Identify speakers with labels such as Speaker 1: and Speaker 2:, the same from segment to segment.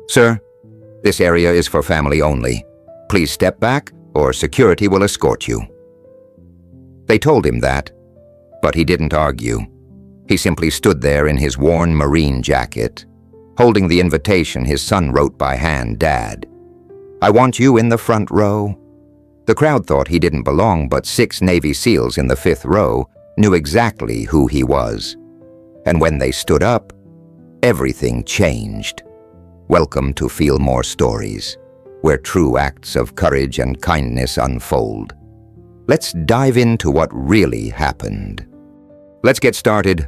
Speaker 1: "Sir, this area is for family only. Please step back or security will escort you." They told him that, but he didn't argue. He simply stood there in his worn Marine jacket, holding the invitation his son wrote by hand, "Dad, I want you in the front row." The crowd thought he didn't belong, but 6 Navy SEALs in the 5th row knew exactly who he was. And when they stood up, everything changed. Welcome to Feel More Stories, where true acts of courage and kindness unfold. Let's dive into what really happened. Let's get started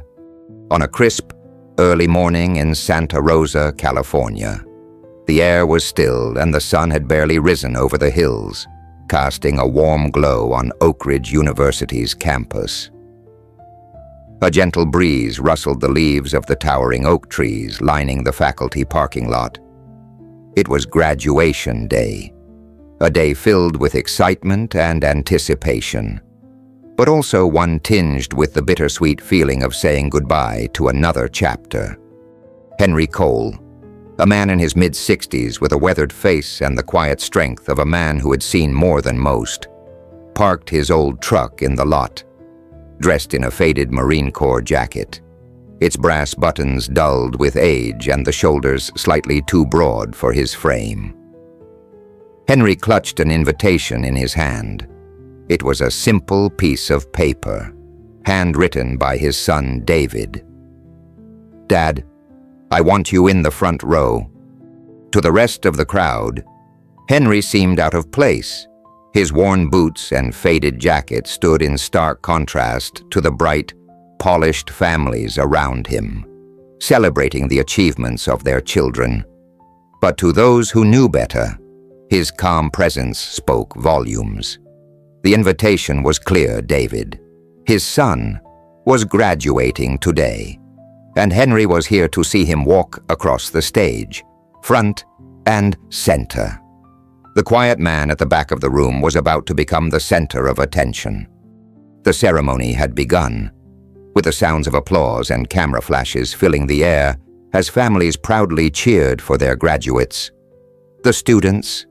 Speaker 1: on a crisp, early morning in Santa Rosa, California. The air was still and the sun had barely risen over the hills, casting a warm glow on Oak Ridge University's campus. A gentle breeze rustled the leaves of the towering oak trees lining the faculty parking lot. It was graduation day, a day filled with excitement and anticipation, but also one tinged with the bittersweet feeling of saying goodbye to another chapter. Henry Cole, a man in his mid-60s with a weathered face and the quiet strength of a man who had seen more than most, parked his old truck in the lot, dressed in a faded Marine Corps jacket, its brass buttons dulled with age and the shoulders slightly too broad for his frame. Henry clutched an invitation in his hand. It was a simple piece of paper, handwritten by his son David. "Dad, I want you in the front row." To the rest of the crowd, Henry seemed out of place. His worn boots and faded jacket stood in stark contrast to the bright, polished families around him, celebrating the achievements of their children. But to those who knew better, his calm presence spoke volumes. The invitation was clear, David. His son was graduating today, and Henry was here to see him walk across the stage, front and center. The quiet man at the back of the room was about to become the center of attention. The ceremony had begun, with the sounds of applause and camera flashes filling the air as families proudly cheered for their graduates. The students,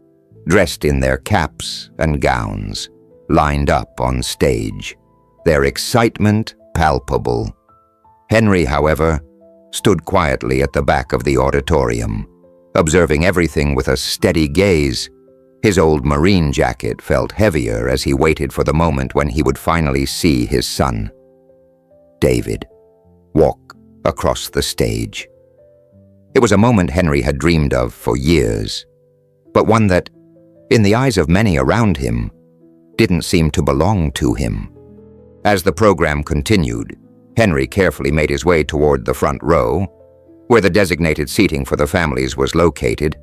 Speaker 1: dressed in their caps and gowns, lined up on stage, their excitement palpable. Henry, however, stood quietly at the back of the auditorium, observing everything with a steady gaze. His old Marine jacket felt heavier as he waited for the moment when he would finally see his son, David, walk across the stage. It was a moment Henry had dreamed of for years, but one that, in the eyes of many around him, didn't seem to belong to him. As the program continued, Henry carefully made his way toward the front row, where the designated seating for the families was located.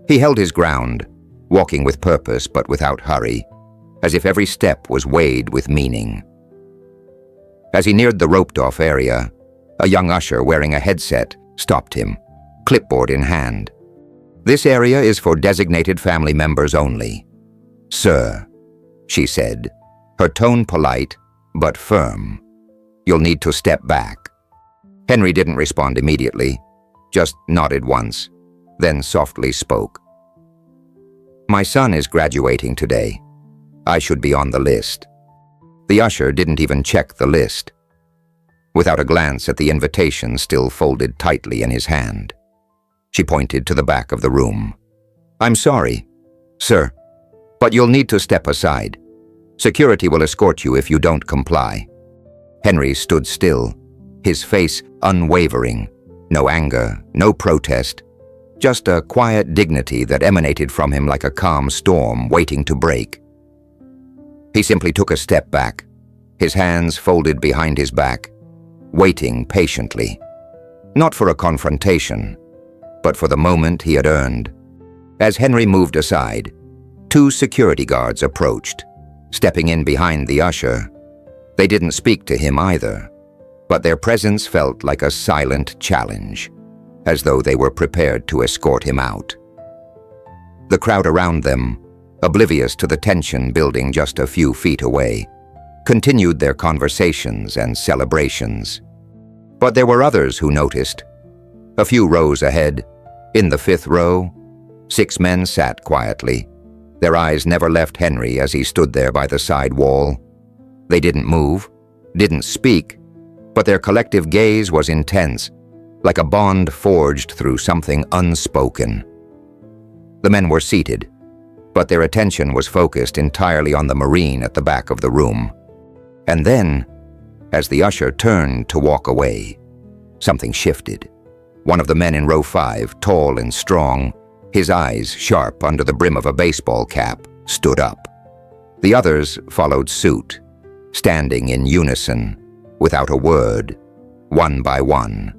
Speaker 1: He held his ground, walking with purpose but without hurry, as if every step was weighed with meaning. As he neared the roped-off area, a young usher wearing a headset stopped him, clipboard in hand. "This area is for designated family members only." "Sir," she said, her tone polite but firm, "you'll need to step back." Henry didn't respond immediately, just nodded once, then softly spoke. "My son is graduating today. I should be on the list." The usher didn't even check the list. Without a glance at the invitation still folded tightly in his hand, she pointed to the back of the room. "I'm sorry, sir, but you'll need to step aside. Security will escort you if you don't comply." Henry stood still, his face unwavering. No anger, no protest, just a quiet dignity that emanated from him like a calm storm waiting to break. He simply took a step back, his hands folded behind his back, waiting patiently, not for a confrontation, but for the moment he had earned. As Henry moved aside, 2 security guards approached, stepping in behind the usher. They didn't speak to him either, but their presence felt like a silent challenge, as though they were prepared to escort him out. The crowd around them, oblivious to the tension building just a few feet away, continued their conversations and celebrations. But there were others who noticed. A few rows ahead, In the fifth row, 6 men sat quietly. Their eyes never left Henry as he stood there by the side wall. They didn't move, didn't speak, but their collective gaze was intense, like a bond forged through something unspoken. The men were seated, but their attention was focused entirely on the Marine at the back of the room. And then, as the usher turned to walk away, something shifted. One of the men in row 5, tall and strong, his eyes sharp under the brim of a baseball cap, stood up. The others followed suit, standing in unison, without a word, one by one.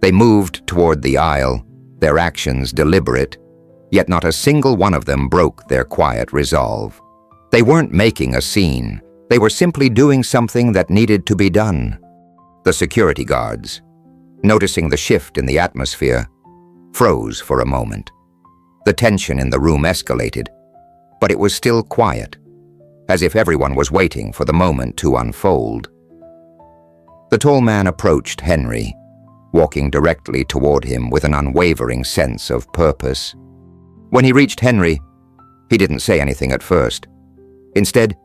Speaker 1: They moved toward the aisle, their actions deliberate, yet not a single one of them broke their quiet resolve. They weren't making a scene. They were simply doing something that needed to be done. The security guards, noticing the shift in the atmosphere, froze for a moment. The tension in the room escalated, but it was still quiet, as if everyone was waiting for the moment to unfold. The tall man approached Henry, walking directly toward him with an unwavering sense of purpose. When he reached Henry, he didn't say anything at first. Instead,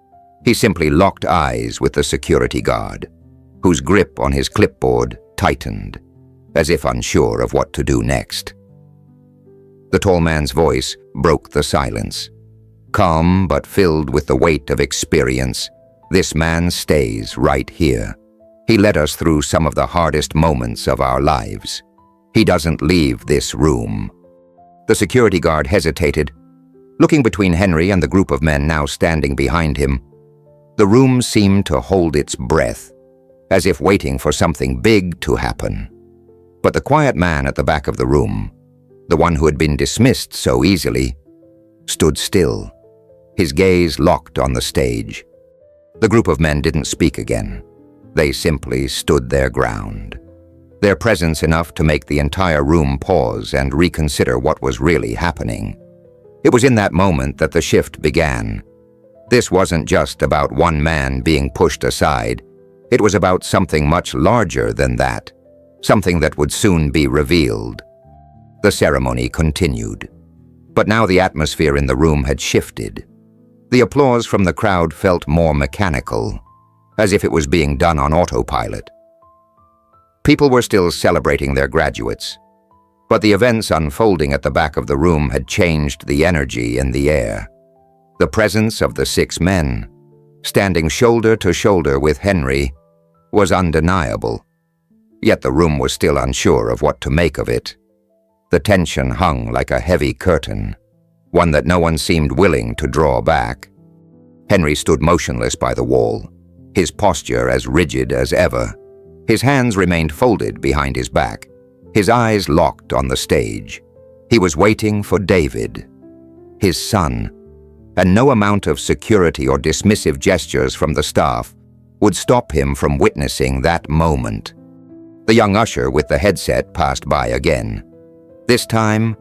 Speaker 1: he simply locked eyes with the security guard, whose grip on his clipboard tightened, as if unsure of what to do next. The tall man's voice broke the silence. Calm but filled with the weight of experience, this man stays right here. He led us through some of the hardest moments of our lives. He doesn't leave this room. The security guard hesitated, looking between Henry and the group of men now standing behind him. The room seemed to hold its breath, as if waiting for something big to happen. But the quiet man at the back of the room, the one who had been dismissed so easily, stood still, his gaze locked on the stage. The group of men didn't speak again. They simply stood their ground, their presence enough to make the entire room pause and reconsider what was really happening. It was in that moment that the shift began. This wasn't just about one man being pushed aside. It was about something much larger than that, something that would soon be revealed. The ceremony continued, but now the atmosphere in the room had shifted. The applause from the crowd felt more mechanical, as if it was being done on autopilot. People were still celebrating their graduates, but the events unfolding at the back of the room had changed the energy in the air. The presence of the 6 men, standing shoulder to shoulder with Henry, was undeniable. Yet the room was still unsure of what to make of it. The tension hung like a heavy curtain, one that no one seemed willing to draw back. Henry stood motionless by the wall, his posture as rigid as ever. His hands remained folded behind his back, his eyes locked on the stage. He was waiting for David, his son, and no amount of security or dismissive gestures from the staff would stop him from witnessing that moment. The young usher with the headset passed by again. This time,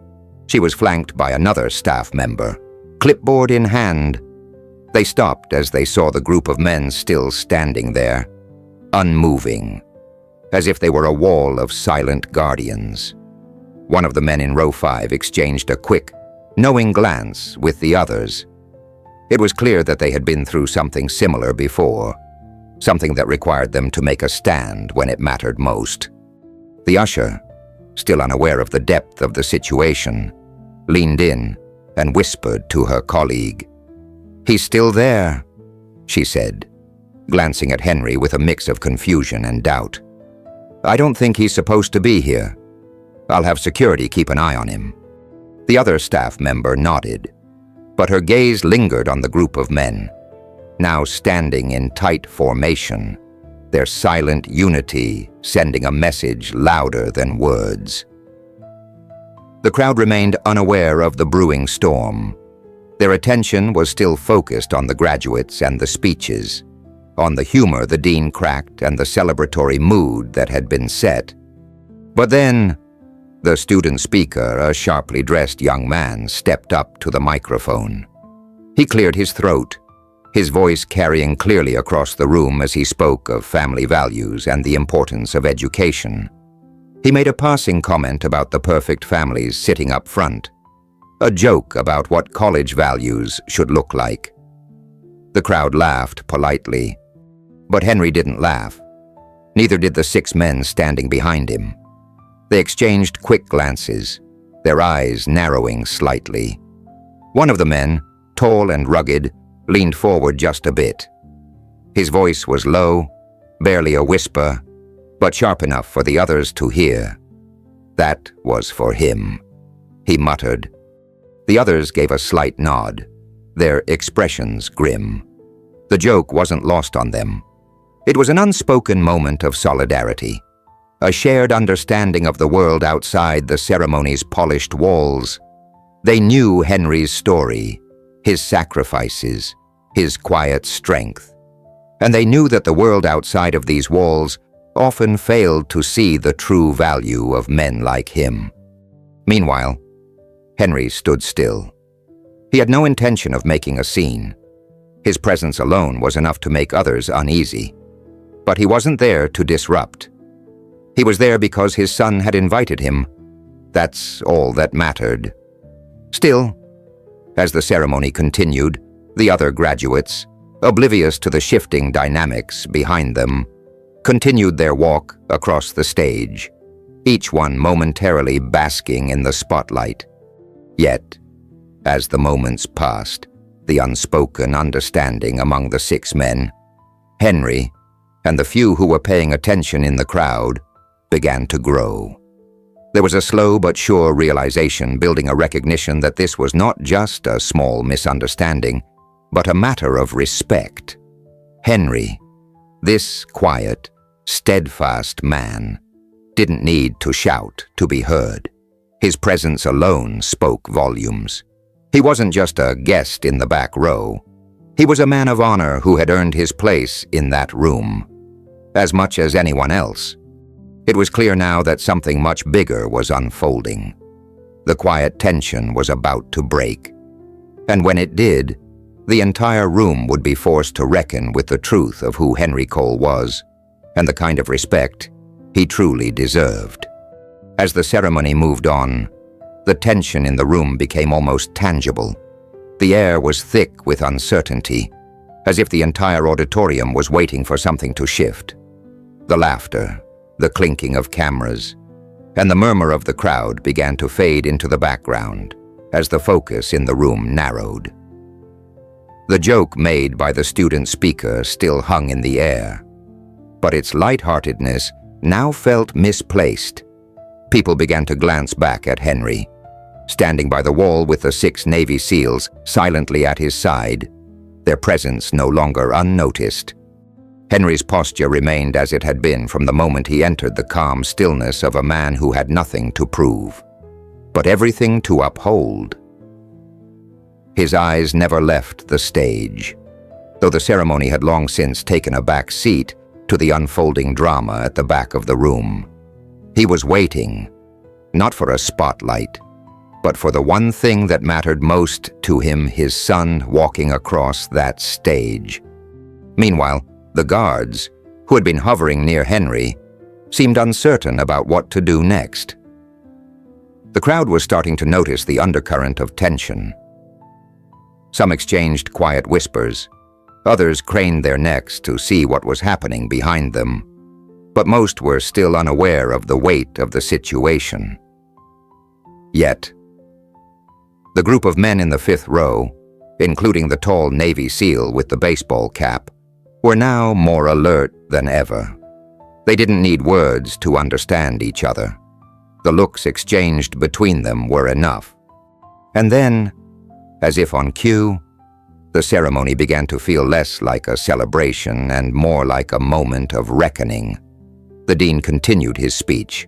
Speaker 1: she was flanked by another staff member, clipboard in hand. They stopped as they saw the group of men still standing there, unmoving, as if they were a wall of silent guardians. One of the men in row 5 exchanged a quick, knowing glance with the others. It was clear that they had been through something similar before, something that required them to make a stand when it mattered most. The usher, still unaware of the depth of the situation, leaned in and whispered to her colleague. "He's still there," she said, glancing at Henry with a mix of confusion and doubt. "I don't think he's supposed to be here. I'll have security keep an eye on him." The other staff member nodded, but her gaze lingered on the group of men, now standing in tight formation, their silent unity sending a message louder than words. The crowd remained unaware of the brewing storm. Their attention was still focused on the graduates and the speeches, on the humor the dean cracked and the celebratory mood that had been set. But then, the student speaker, a sharply dressed young man, stepped up to the microphone. He cleared his throat, his voice carrying clearly across the room as he spoke of family values and the importance of education. He made a passing comment about the perfect families sitting up front, a joke about what college values should look like. The crowd laughed politely, but Henry didn't laugh. Neither did the 6 men standing behind him. They exchanged quick glances, their eyes narrowing slightly. One of the men, tall and rugged, leaned forward just a bit. His voice was low, barely a whisper, but sharp enough for the others to hear. That was for him, he muttered. The others gave a slight nod, their expressions grim. The joke wasn't lost on them. It was an unspoken moment of solidarity, a shared understanding of the world outside the ceremony's polished walls. They knew Henry's story, his sacrifices, his quiet strength, and they knew that the world outside of these walls often failed to see the true value of men like him. Meanwhile, Henry stood still. He had no intention of making a scene. His presence alone was enough to make others uneasy. But he wasn't there to disrupt. He was there because his son had invited him. That's all that mattered. Still, as the ceremony continued, the other graduates, oblivious to the shifting dynamics behind them, continued their walk across the stage, each one momentarily basking in the spotlight. Yet, as the moments passed, the unspoken understanding among the 6 men, Henry, and the few who were paying attention in the crowd, began to grow. There was a slow but sure realization building, a recognition that this was not just a small misunderstanding, but a matter of respect. Henry, this quiet, steadfast man, didn't need to shout to be heard. His presence alone spoke volumes. He wasn't just a guest in the back row. He was a man of honor who had earned his place in that room, as much as anyone else. It was clear now that something much bigger was unfolding. The quiet tension was about to break. And when it did, the entire room would be forced to reckon with the truth of who Henry Cole was, and the kind of respect he truly deserved. As the ceremony moved on, the tension in the room became almost tangible. The air was thick with uncertainty, as if the entire auditorium was waiting for something to shift. The laughter, the clinking of cameras, and the murmur of the crowd began to fade into the background as the focus in the room narrowed. The joke made by the student speaker still hung in the air, but its lightheartedness now felt misplaced. People began to glance back at Henry, standing by the wall with the 6 Navy SEALs silently at his side, their presence no longer unnoticed. Henry's posture remained as it had been from the moment he entered the calm stillness of a man who had nothing to prove, but everything to uphold. His eyes never left the stage, though the ceremony had long since taken a back seat to the unfolding drama at the back of the room. He was waiting, not for a spotlight, but for the one thing that mattered most to him, his son walking across that stage. Meanwhile, the guards, who had been hovering near Henry, seemed uncertain about what to do next. The crowd was starting to notice the undercurrent of tension. Some exchanged quiet whispers, others craned their necks to see what was happening behind them, but most were still unaware of the weight of the situation. Yet, the group of men in the 5th row, including the tall Navy SEAL with the baseball cap, were now more alert than ever. They didn't need words to understand each other. The looks exchanged between them were enough. And then, as if on cue, the ceremony began to feel less like a celebration and more like a moment of reckoning. The dean continued his speech,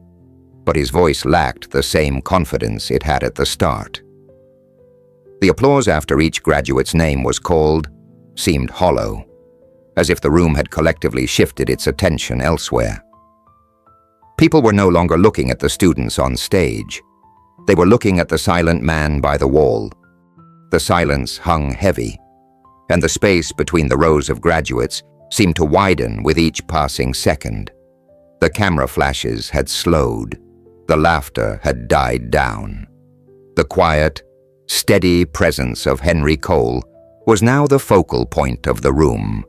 Speaker 1: but his voice lacked the same confidence it had at the start. The applause after each graduate's name was called seemed hollow, as if the room had collectively shifted its attention elsewhere. People were no longer looking at the students on stage. They were looking at the silent man by the wall. The silence hung heavy, and the space between the rows of graduates seemed to widen with each passing second. The camera flashes had slowed, The laughter had died down. The quiet, steady presence of Henry Cole was now the focal point of the room,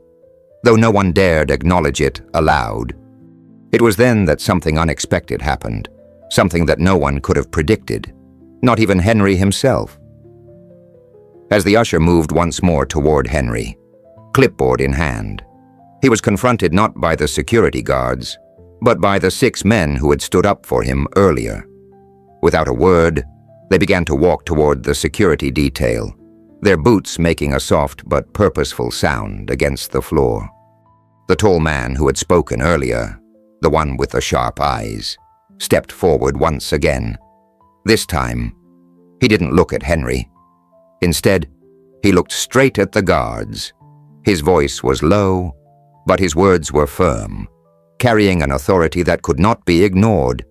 Speaker 1: though no one dared acknowledge it aloud. It was then that something unexpected happened, something that no one could have predicted, not even Henry himself. As the usher moved once more toward Henry, clipboard in hand, he was confronted not by the security guards, but by the 6 men who had stood up for him earlier. Without a word, they began to walk toward the security detail, their boots making a soft but purposeful sound against the floor. The tall man who had spoken earlier, the one with the sharp eyes, stepped forward once again. This time, he didn't look at Henry. Instead, he looked straight at the guards. His voice was low, but his words were firm, carrying an authority that could not be ignored.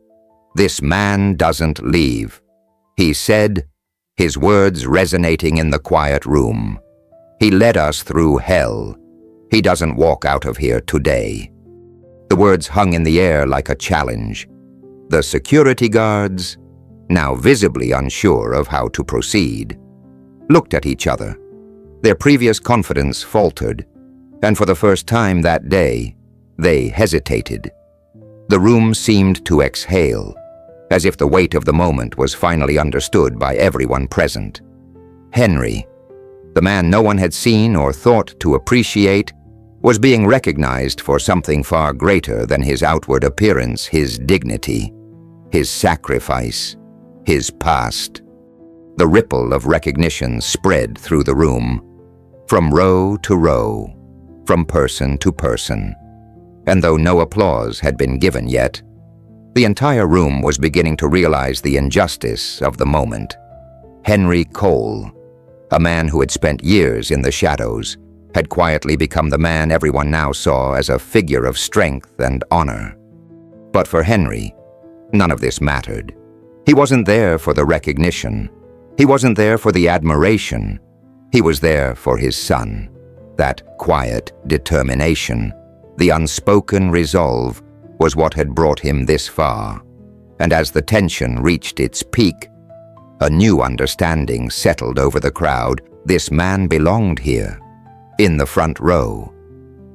Speaker 1: "This man doesn't leave," he said, his words resonating in the quiet room. "He led us through hell. He doesn't walk out of here today." The words hung in the air like a challenge. The security guards, now visibly unsure of how to proceed, looked at each other. Their previous confidence faltered, and for the first time that day, they hesitated. The room seemed to exhale, as if the weight of the moment was finally understood by everyone present. Henry, the man no one had seen or thought to appreciate, was being recognized for something far greater than his outward appearance, his dignity, his sacrifice, his past. The ripple of recognition spread through the room, from row to row, from person to person. And though no applause had been given yet, the entire room was beginning to realize the injustice of the moment. Henry Cole, a man who had spent years in the shadows, had quietly become the man everyone now saw as a figure of strength and honor. But for Henry, none of this mattered. He wasn't there for the recognition. He wasn't there for the admiration. He was there for his son. That quiet determination, the unspoken resolve, was what had brought him this far. And as the tension reached its peak, a new understanding settled over the crowd. This man belonged here, in the front row,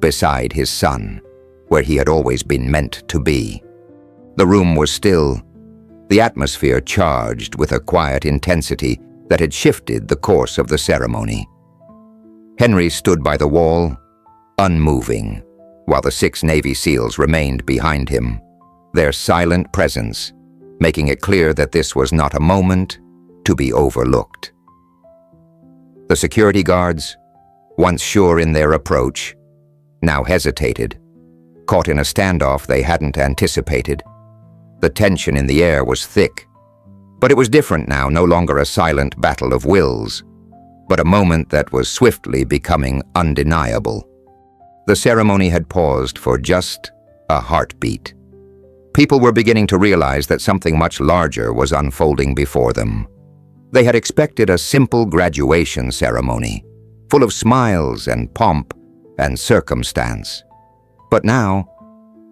Speaker 1: beside his son, where he had always been meant to be. The room was still, the atmosphere charged with a quiet intensity that had shifted the course of the ceremony. Henry stood by the wall, unmoving, while the 6 Navy SEALs remained behind him, their silent presence making it clear that this was not a moment to be overlooked. The security guards, once sure in their approach, now hesitated, caught in a standoff they hadn't anticipated. The tension in the air was thick, but it was different now, no longer a silent battle of wills, but a moment that was swiftly becoming undeniable. The ceremony had paused for just a heartbeat. People were beginning to realize that something much larger was unfolding before them. They had expected a simple graduation ceremony, full of smiles and pomp and circumstance. But now,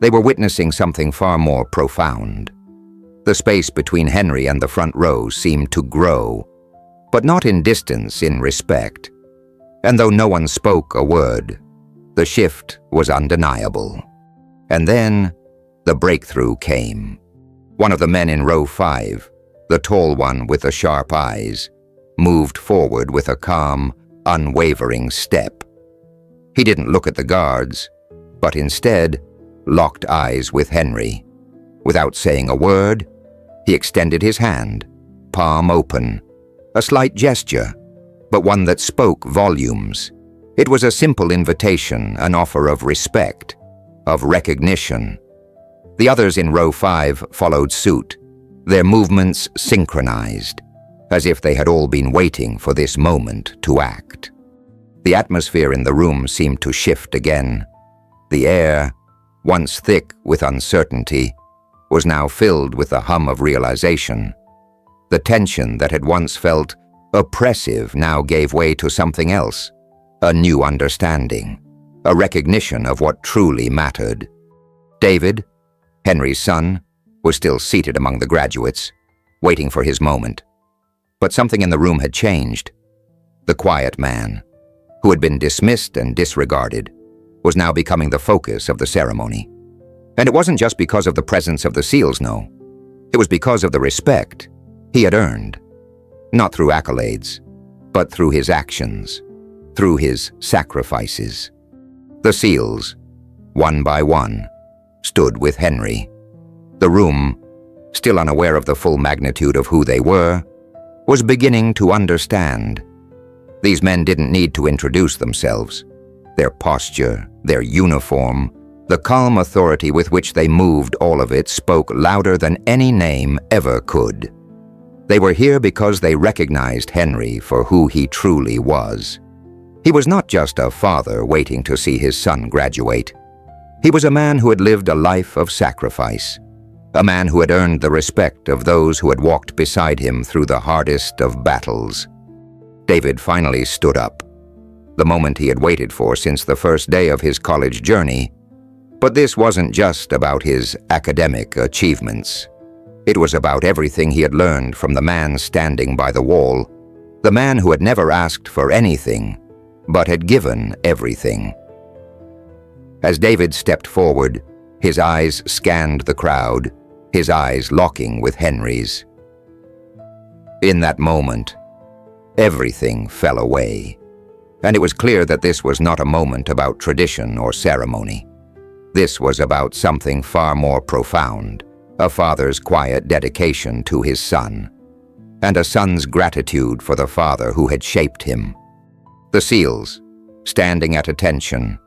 Speaker 1: they were witnessing something far more profound. The space between Henry and the front row seemed to grow, but not in distance, in respect. And though no one spoke a word, the shift was undeniable. And then, the breakthrough came. One of the men in row 5, the tall one with the sharp eyes, moved forward with a calm, unwavering step. He didn't look at the guards, but instead locked eyes with Henry. Without saying a word, he extended his hand, palm open, a slight gesture, but one that spoke volumes. It was a simple invitation, an offer of respect, of recognition. The others in row 5 followed suit, their movements synchronized, as if they had all been waiting for this moment to act. The atmosphere in the room seemed to shift again. The air, once thick with uncertainty, was now filled with the hum of realization. The tension that had once felt oppressive now gave way to something else, a new understanding, a recognition of what truly mattered. David, Henry's son, was still seated among the graduates, waiting for his moment. But something in the room had changed. The quiet man, who had been dismissed and disregarded, was now becoming the focus of the ceremony. And it wasn't just because of the presence of the seals, no. It was because of the respect he had earned. Not through accolades, but through his actions, through his sacrifices. The seals, one by one, stood with Henry. The room, still unaware of the full magnitude of who they were, was beginning to understand. These men didn't need to introduce themselves. Their posture, their uniform, the calm authority with which they moved, all of it spoke louder than any name ever could. They were here because they recognized Henry for who he truly was. He was not just a father waiting to see his son graduate. He was a man who had lived a life of sacrifice, a man who had earned the respect of those who had walked beside him through the hardest of battles. David finally stood up, the moment he had waited for since the first day of his college journey. But this wasn't just about his academic achievements. It was about everything he had learned from the man standing by the wall, the man who had never asked for anything, but had given everything. As David stepped forward, his eyes scanned the crowd, his eyes locking with Henry's. In that moment, everything fell away, and it was clear that this was not a moment about tradition or ceremony. This was about something far more profound, a father's quiet dedication to his son, and a son's gratitude for the father who had shaped him. The seals, standing at attention,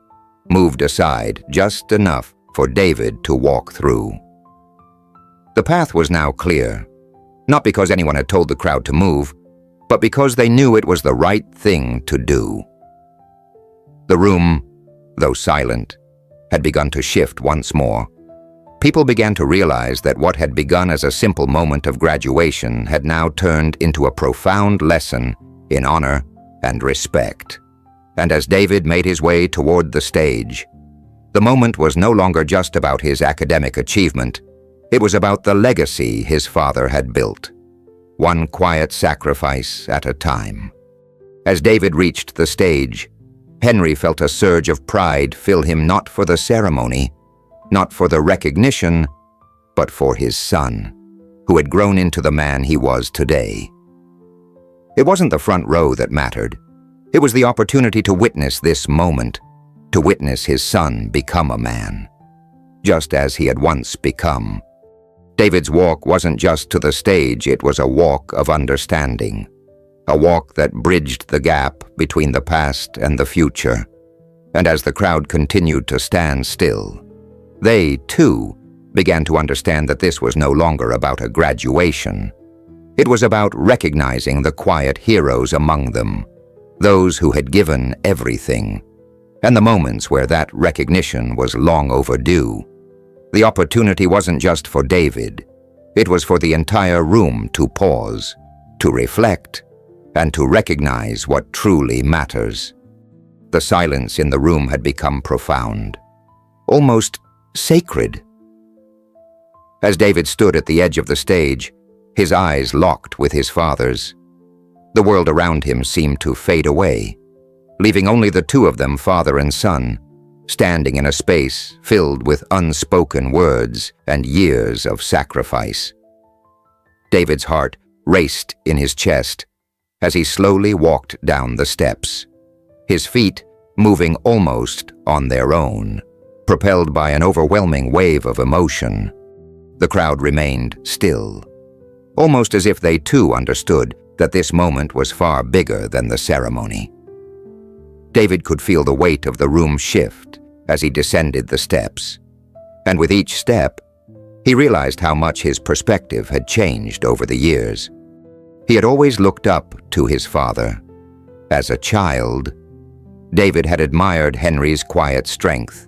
Speaker 1: moved aside just enough for David to walk through. The path was now clear, not because anyone had told the crowd to move, but because they knew it was the right thing to do. The room, though silent, had begun to shift once more. People began to realize that what had begun as a simple moment of graduation had now turned into a profound lesson in honor and respect. And as David made his way toward the stage, the moment was no longer just about his academic achievement. It was about the legacy his father had built, one quiet sacrifice at a time. As David reached the stage, Henry felt a surge of pride fill him, not for the ceremony, not for the recognition, but for his son, who had grown into the man he was today. It wasn't the front row that mattered. It was the opportunity to witness this moment, to witness his son become a man, just as he had once become. David's walk wasn't just to the stage, it was a walk of understanding, a walk that bridged the gap between the past and the future. And as the crowd continued to stand still, they, too, began to understand that this was no longer about a graduation. It was about recognizing the quiet heroes among them, those who had given everything, and the moments where that recognition was long overdue. The opportunity wasn't just for David. It was for the entire room to pause, to reflect, and to recognize what truly matters. The silence in the room had become profound, almost sacred. As David stood at the edge of the stage, his eyes locked with his father's, the world around him seemed to fade away, leaving only the two of them, father and son, standing in a space filled with unspoken words and years of sacrifice. David's heart raced in his chest as he slowly walked down the steps, his feet moving almost on their own, propelled by an overwhelming wave of emotion. The crowd remained still, almost as if they too understood that this moment was far bigger than the ceremony. David could feel the weight of the room shift as he descended the steps, and with each step, he realized how much his perspective had changed over the years. He had always looked up to his father. As a child, David had admired Henry's quiet strength,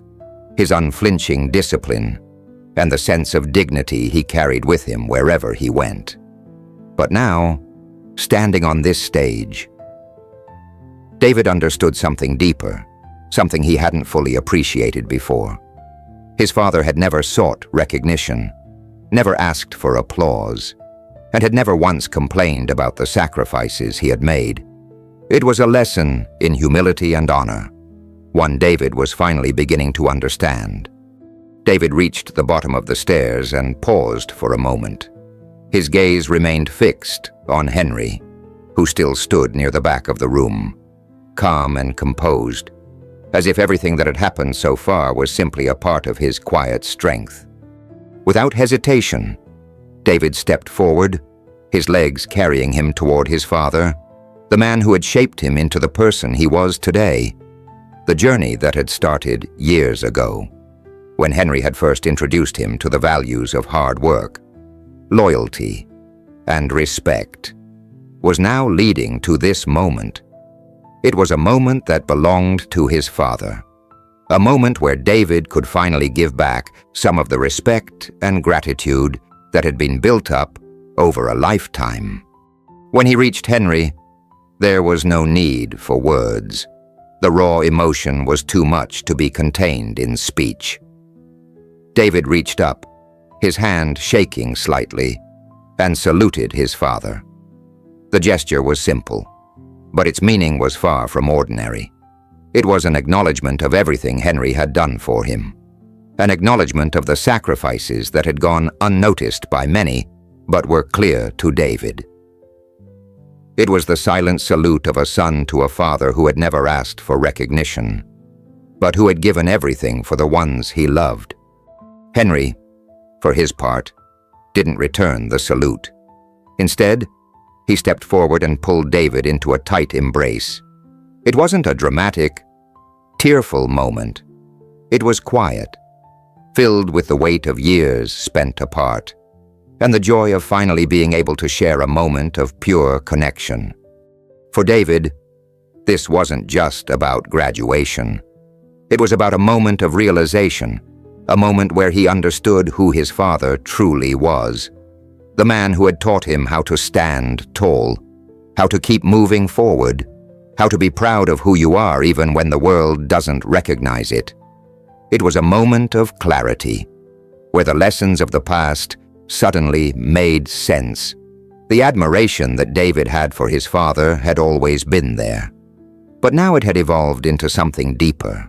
Speaker 1: his unflinching discipline, and the sense of dignity he carried with him wherever he went. But now, standing on this stage, David understood something deeper, something he hadn't fully appreciated before. His father had never sought recognition. never asked for applause, and had never once complained about the sacrifices he had made. It was a lesson in humility and honor, one David was finally beginning to understand. David reached the bottom of the stairs and paused for a moment. His gaze remained fixed on Henry, who still stood near the back of the room, calm and composed, as if everything that had happened so far was simply a part of his quiet strength. Without hesitation, David stepped forward, his legs carrying him toward his father, the man who had shaped him into the person he was today, the journey that had started years ago, when Henry had first introduced him to the values of hard work, loyalty, and respect, was now leading to this moment. It was a moment that belonged to his father, a moment where David could finally give back some of the respect and gratitude that had been built up over a lifetime. When he reached Henry, there was no need for words. The raw emotion was too much to be contained in speech. David reached up, his hand shaking slightly, and saluted his father. The gesture was simple, but its meaning was far from ordinary. It was an acknowledgement of everything Henry had done for him, an acknowledgement of the sacrifices that had gone unnoticed by many, but were clear to David. It was the silent salute of a son to a father who had never asked for recognition, but who had given everything for the ones he loved. Henry, for his part, didn't return the salute. Instead, he stepped forward and pulled David into a tight embrace. It wasn't a dramatic, tearful moment. It was quiet, filled with the weight of years spent apart, and the joy of finally being able to share a moment of pure connection. For David, this wasn't just about graduation. It was about a moment of realization, a moment where he understood who his father truly was, the man who had taught him how to stand tall, how to keep moving forward, how to be proud of who you are even when the world doesn't recognize it. It was a moment of clarity, where the lessons of the past suddenly made sense. The admiration that David had for his father had always been there, but now it had evolved into something deeper,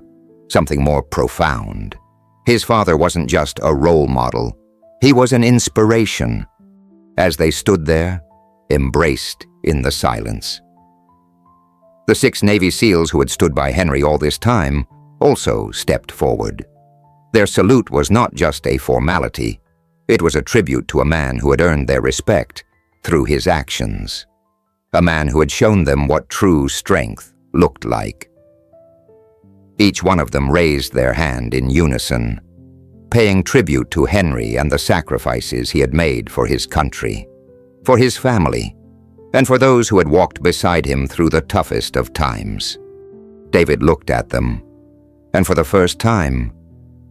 Speaker 1: something more profound. His father wasn't just a role model, he was an inspiration. As they stood there, embraced in the silence. The 6 Navy SEALs who had stood by Henry all this time also stepped forward. Their salute was not just a formality, it was a tribute to a man who had earned their respect through his actions, a man who had shown them what true strength looked like. Each one of them raised their hand in unison, paying tribute to Henry and the sacrifices he had made for his country, for his family, and for those who had walked beside him through the toughest of times. David looked at them, and for the first time,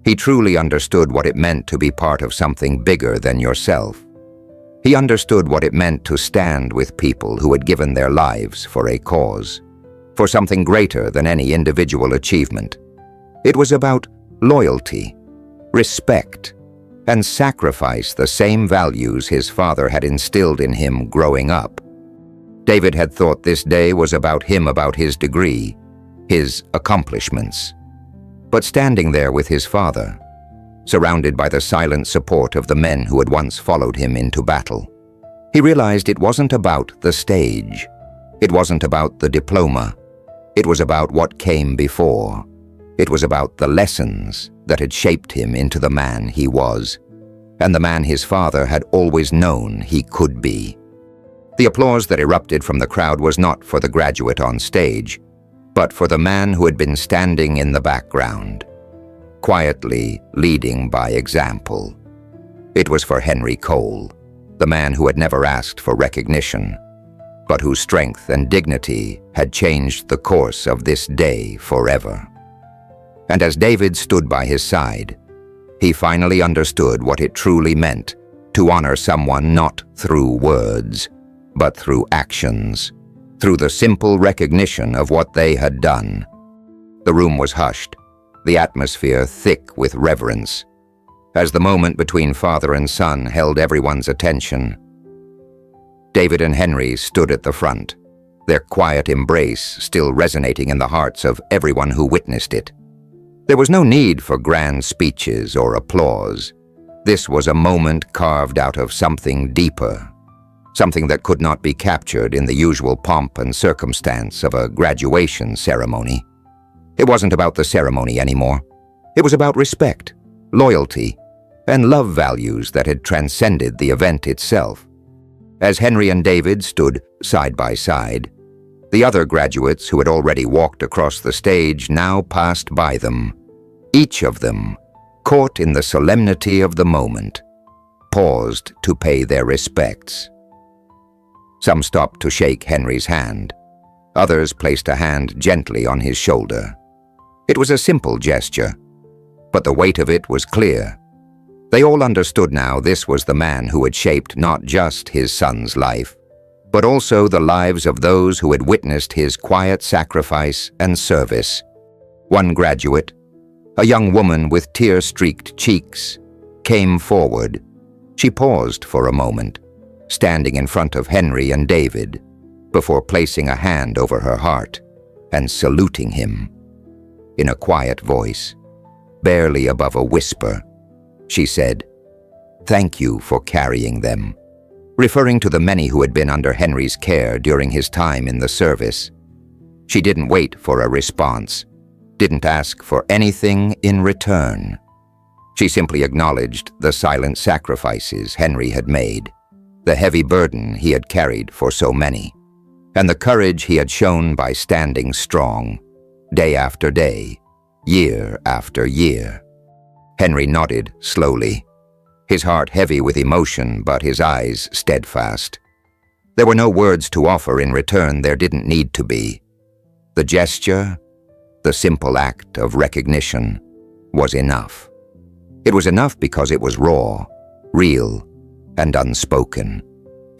Speaker 1: he truly understood what it meant to be part of something bigger than yourself. He understood what it meant to stand with people who had given their lives for a cause, for something greater than any individual achievement. It was about loyalty, respect, and sacrifice, the same values his father had instilled in him growing up. David had thought this day was about him, about his degree, his accomplishments. But standing there with his father, surrounded by the silent support of the men who had once followed him into battle, he realized it wasn't about the stage. It wasn't about the diploma. It was about what came before. It was about the lessons that had shaped him into the man he was, and the man his father had always known he could be. The applause that erupted from the crowd was not for the graduate on stage, but for the man who had been standing in the background, quietly leading by example. It was for Henry Cole, the man who had never asked for recognition, but whose strength and dignity had changed the course of this day forever. And as David stood by his side, he finally understood what it truly meant to honor someone not through words, but through actions, through the simple recognition of what they had done. The room was hushed, the atmosphere thick with reverence, as the moment between father and son held everyone's attention. David and Henry stood at the front, their quiet embrace still resonating in the hearts of everyone who witnessed it. There was no need for grand speeches or applause. This was a moment carved out of something deeper, something that could not be captured in the usual pomp and circumstance of a graduation ceremony. It wasn't about the ceremony anymore. It was about respect, loyalty, and love values that had transcended the event itself. As Henry and David stood side by side, the other graduates who had already walked across the stage now passed by them, each of them, caught in the solemnity of the moment, paused to pay their respects. Some stopped to shake Henry's hand. Others placed a hand gently on his shoulder. It was a simple gesture, but the weight of it was clear. They all understood now this was the man who had shaped not just his son's life, but also the lives of those who had witnessed his quiet sacrifice and service. One graduate, a young woman with tear-streaked cheeks, came forward. She paused for a moment, standing in front of Henry and David, before placing a hand over her heart and saluting him. In a quiet voice, barely above a whisper, she said, "Thank you for carrying them," referring to the many who had been under Henry's care during his time in the service. She didn't wait for a response, didn't ask for anything in return. She simply acknowledged the silent sacrifices Henry had made, the heavy burden he had carried for so many, and the courage he had shown by standing strong, day after day, year after year. Henry nodded slowly, his heart heavy with emotion but his eyes steadfast. There were no words to offer in return, there didn't need to be. The gesture, the simple act of recognition, was enough. It was enough because it was raw, real, and unspoken.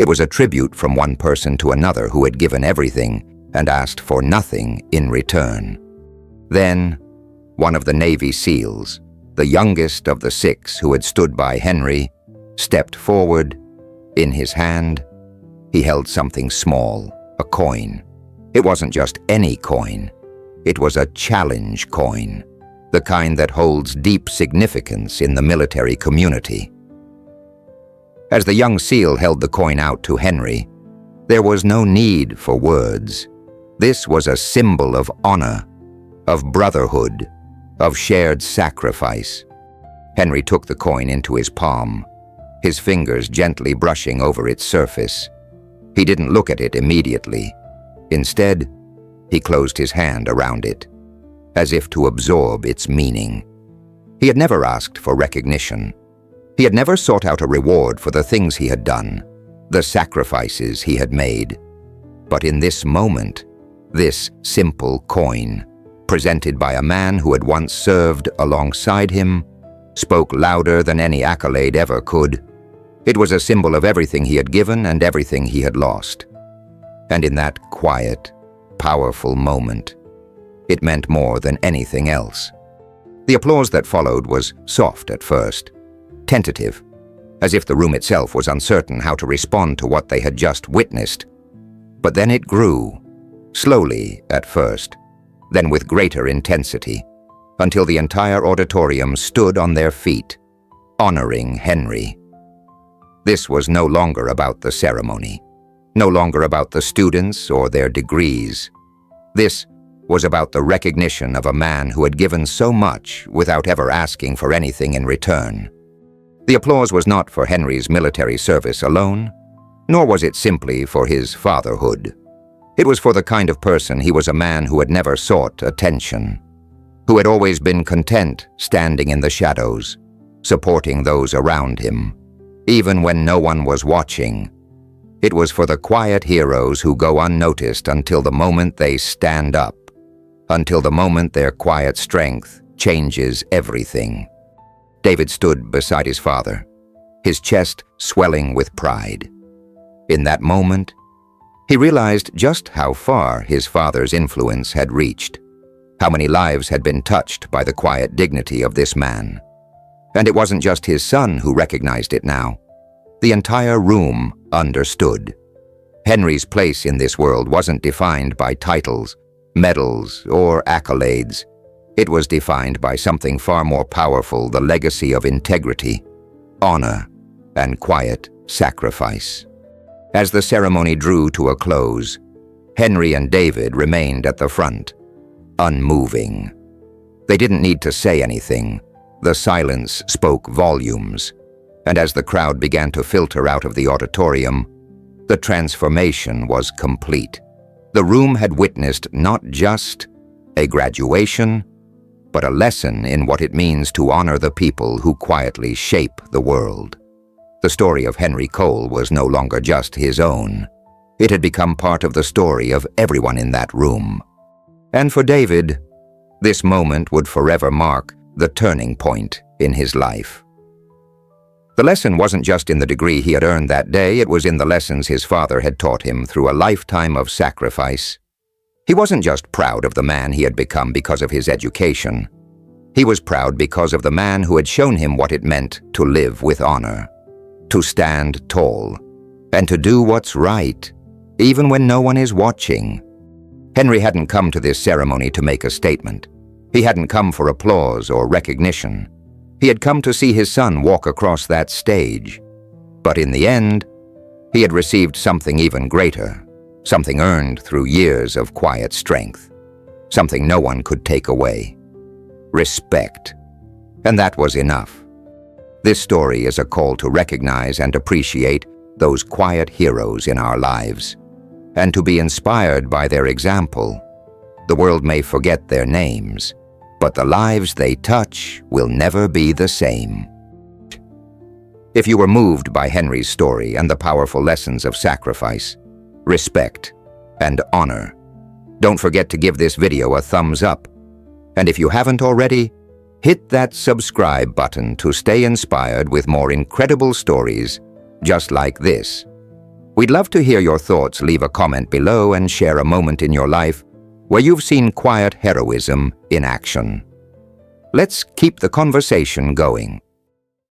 Speaker 1: It was a tribute from one person to another who had given everything and asked for nothing in return. Then, one of the Navy SEALs, the youngest of the 6 who had stood by Henry, stepped forward. In his hand, he held something small, a coin. It wasn't just any coin. It was a challenge coin, the kind that holds deep significance in the military community. As the young SEAL held the coin out to Henry, there was no need for words. This was a symbol of honor, of brotherhood, of shared sacrifice. Henry took the coin into his palm, his fingers gently brushing over its surface. He didn't look at it immediately. Instead, he closed his hand around it, as if to absorb its meaning. He had never asked for recognition. He had never sought out a reward for the things he had done, the sacrifices he had made. But in this moment, this simple coin, presented by a man who had once served alongside him, spoke louder than any accolade ever could. It was a symbol of everything he had given and everything he had lost. And in that quiet, powerful moment, it meant more than anything else. The applause that followed was soft at first, tentative, as if the room itself was uncertain how to respond to what they had just witnessed. But then it grew, slowly at first, then with greater intensity, until the entire auditorium stood on their feet, honoring Henry. This was no longer about the ceremony, no longer about the students or their degrees. This was about the recognition of a man who had given so much without ever asking for anything in return. The applause was not for Henry's military service alone, nor was it simply for his fatherhood. It was for the kind of person he was, a man who had never sought attention, who had always been content standing in the shadows, supporting those around him, even when no one was watching. It was for the quiet heroes who go unnoticed until the moment they stand up, until the moment their quiet strength changes everything. David stood beside his father, his chest swelling with pride. In that moment, he realized just how far his father's influence had reached, how many lives had been touched by the quiet dignity of this man. And it wasn't just his son who recognized it now. The entire room understood. Henry's place in this world wasn't defined by titles, medals, or accolades. It was defined by something far more powerful, the legacy of integrity, honor, and quiet sacrifice. As the ceremony drew to a close, Henry and David remained at the front, unmoving. They didn't need to say anything. The silence spoke volumes, and as the crowd began to filter out of the auditorium, the transformation was complete. The room had witnessed not just a graduation, but a lesson in what it means to honor the people who quietly shape the world. The story of Henry Cole was no longer just his own. It had become part of the story of everyone in that room. And for David, this moment would forever mark the turning point in his life. The lesson wasn't just in the degree he had earned that day, it was in the lessons his father had taught him through a lifetime of sacrifice. He wasn't just proud of the man he had become because of his education. He was proud because of the man who had shown him what it meant to live with honor, to stand tall, and to do what's right, even when no one is watching. Henry hadn't come to this ceremony to make a statement. He hadn't come for applause or recognition. He had come to see his son walk across that stage. But in the end, he had received something even greater, something earned through years of quiet strength, something no one could take away. Respect. And that was enough. This story is a call to recognize and appreciate those quiet heroes in our lives, and to be inspired by their example. The world may forget their names, but the lives they touch will never be the same. If you were moved by Henry's story and the powerful lessons of sacrifice, respect, and honor, don't forget to give this video a thumbs up. And if you haven't already, hit that subscribe button to stay inspired with more incredible stories just like this. We'd love to hear your thoughts. Leave a comment below and share a moment in your life where you've seen quiet heroism in action. Let's keep the conversation going.